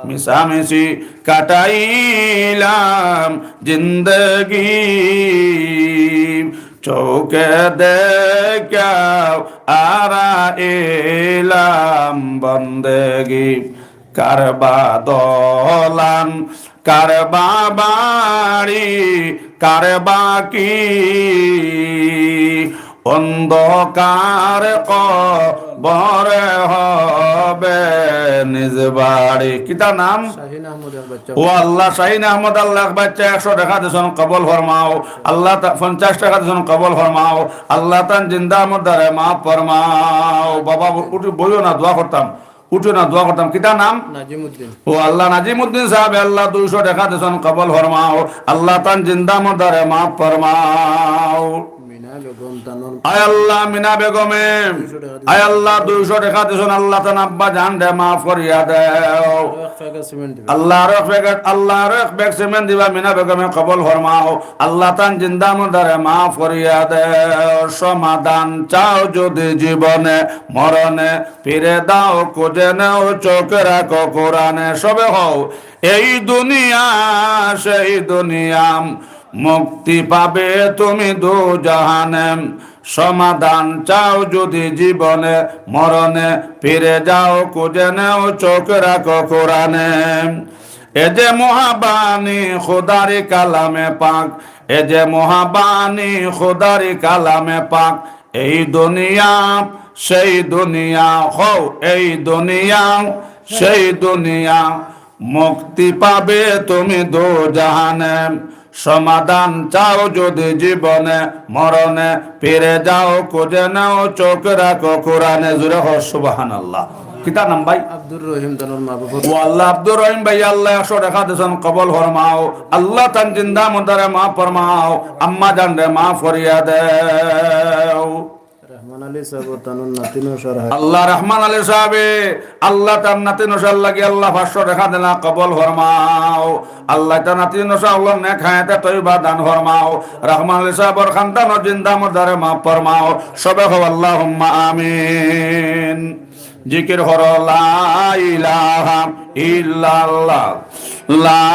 মিশামিশি কাটাইলাম জিন্দগি চৌকে দেখাও আরা এলাম বন্দেগি কারবা দলান কারবা বাড়ি কারবা কি অন্ধকার কবরে হবে নিজ বাড়ি। কিতা নাম? ও আল্লাহ শাহিন আহমদ আল্লাহ বাচ্চা 100 টাকা দিয়েছেন কবল ফরমাও আল্লাহ। 50 টাকা দিয়েছেন কবল ফরমাও আল্লাহ। তান জিন্দা মদারে মাফ ফরমাও। বাবা উঠে বইও না, দোয়া করতাম, উঠো না, দোয়া করতাম। কিতা নাম? নাজিমউদ্দিন। ও আল্লাহ নাজিমউদ্দিন সাহেব আল্লাহ 200 টাকা দিয়েছেন কবল ফরমাও আল্লাহ। তান জিন্দা মদারে মাফ ফরমাও। আয় আল্লাহ মিনা বেগমে আয় আল্লাহ 200 টাকা দিয়েছেন আল্লাহ। তান আব্বা জান দে মাফ করিয়া দেও আল্লাহ। আল্লাহ এক ব্যাগ সিমেন্ট দিবা মিনা বেগমে কবল ফরমাও আল্লাহ। তান জিন্দা মদারে মাফ করিয়া দেও। সমাধান চাও যদি জীবনে মরণে ফিরে দাও খুঁজে নেও চোখ রাখো কোরআনে। সবে হও এই দুনিয়া সেই দুনিয়া মুক্তি পাবে তুমি দু জাহানে। সমাধান চাও যদি জীবনে মরণে ফিরে যাও খুঁজে নেও চোখ রাখো কোরআনে। এ যে মহাবানী খুদারি কালামে পাক, এ যে মহাবানী খুদারি কালামে পাক। এই দুনিয়া সেই দুনিয়া হও এই দুনিয়া সেই দুনিয়া মুক্তি পাবে তুমি দু জাহানে। সমাধান চাও যদি জীবনে মরণে ফিরে যাও খুঁজে নাও চোখ রাখো কোরআনে। জুড়ে হো সুবহানাল্লাহ। কিতা নাম ভাই? আব্দুর রহিম দানুর মা বাবা। ও আল্লাহ আব্দুর রহিম ভাই আল্লাহ 100 টাকা দিয়েছেন কবল ফরমাও আল্লাহ। তান জিন্দা মুদারে মাফ ফরমাও আম্মা জান রে মাফ করিয়া দেও। আল্লাহ রহমান আলী সাহেব আল্লাহ তার নাতি নসার লাগে আল্লাহ 500 টাকা দেনা কবল ফরমাও আল্লাহ। তার নাতি নসা আল্লাহ নেক হায়াতে তয়্যিবা দান ফরমাও। রহমান আলী সাহেবের খানদান ও জিন্দা মুর্দারে মাফ ফরমাও। সবে হও আল্লাহুম্মা আমিন। জিকির হর লা ইলাহা ইল্লাল্লাহ লা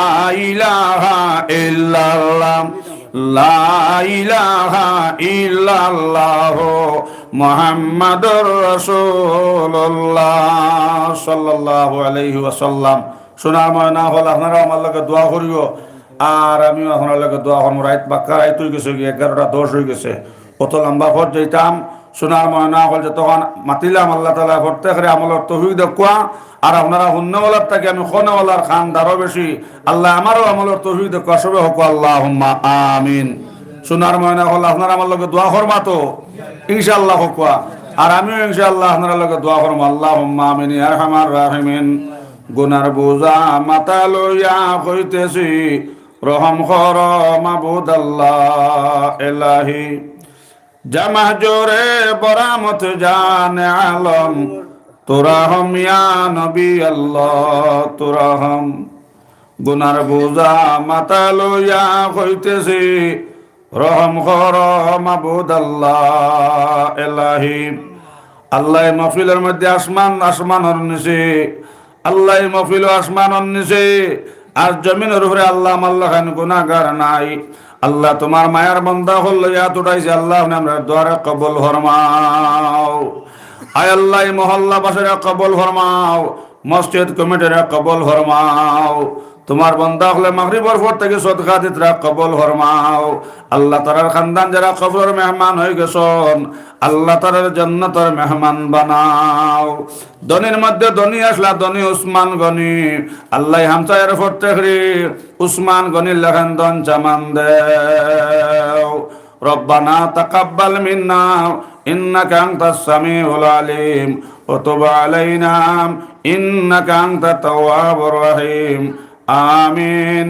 ইলাহা ইল্লাল্লাহ লা ইলাহা ইল্লাল্লাহ মুহাম্মাদুর রাসূলুল্লাহ সাল্লাল্লাহু আলাইহি ওয়াসাল্লাম। শোনা ময়না হল আপনারা আমার লগে দোয়া করিও আর আমিও আপনার লগে দোয়া করব। রাত বাক্কা রাত হয়ে গেছে, 11টা 10 হয়ে গেছে। কত লম্বা পথ যাইতাম। সোনার ময়না হল যে তখন মাতিলাম আল্লাহ তাআলা প্রত্যেকের আমলের তৌফিক দেখুয়া। আর আপনারা হুন্নওয়ালার থেকে আমি খোনাওয়ালার খান দারো বেশি। আল্লাহ আমারও আমলের তৌফিক দেখুয়া। সবে হোক আল্লাহুম্মা আমিন। সোনার ময়না হল আপনারা আমার লগে দোয়া করবা তো ইনশাআল্লাহ হোকা। আর আমিও ইনশাআল্লাহ আপনারা লগে দোয়া করব। আল্লাহুম্মা আমিন ইয়া আরহামার রাহিমিন। গুনার বোঝা মাথা লইয়া কইতেছি রহম কর মাবুদ আল্লাহ ইলাহি। জামা জোরে বরামত জান আলম তুরাহম ইয়া নবী আল্লাহ তুরাহম। গুনার বোঝা মাথা লইয়া কইতেছি রহম কর মাবুদ আল্লাহ ইলাহি। আল্লাহ মাহফিলের মধ্যে আসমানের নিচে আল্লাহ মাহফিল আসমানের নিচে আর জমিনের উপরে আল্লাহ আল্লাহ খান গুনাহগার নাই। আল্লাহ তোমার মায়ার বান্দা হল ইয়াত উঠাইছে আল্লাহ আমরা দোয়ারে কবুল ফরমাও। আয় আল্লাহ মহল্লা বাসীরা কবুল ফরমাও, মসজিদ কমিটিরা কবুল ফরমাও। তোমার বান্দা হলে মাগরিবের পর থেকে সদকা দিতরা কবুল ফরমাও। আল্লাহ তাআলার খানদান যারা কবরের মেহমান হয়ে গেছেন আল্লাহ তাআলার জান্নাতের মেহমান বানাও। ধনীর মধ্যে ধনী আসলা ধনী উসমান গনি আল্লাহ হামসায়ের প্রত্যেকরে উসমান গনির লেখান দন চামান দেও। রব্বানা তাকাব্বাল মিন্না ইন্নাকা আনতাস সামিউল আলিম ওয়া তুব আলাইনা ইন্নাকা আনতাত তাওয়াবুর রহিম। আমিন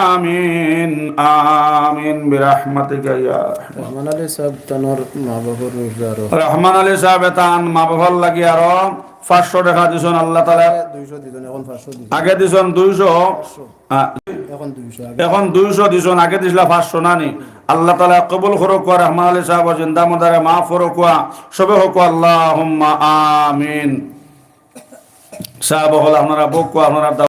আমিন আমিন বিরহমাতিকা ইয়া রহমান আলী সাহেব তানোর মা বাবার রোজগার। রহমান আলী সাহেব তান মা বাবার লাগি আর 500 টাকা দিছেন আল্লাহ তাআলা। 200 দিছেন এখন 500 দিছেন। আগে দিছেন 200 এখন 200 দিছেন। আগে দিছলা 500 নানি। আল্লাহ তাআলা কবুল করুক। রহমান আলী সাহেব জিন্দা মুদারে মাফ করুক। সবে হোক আল্লাহুম্মা আমিন। সাহেব হল আপনারা বক আপনারা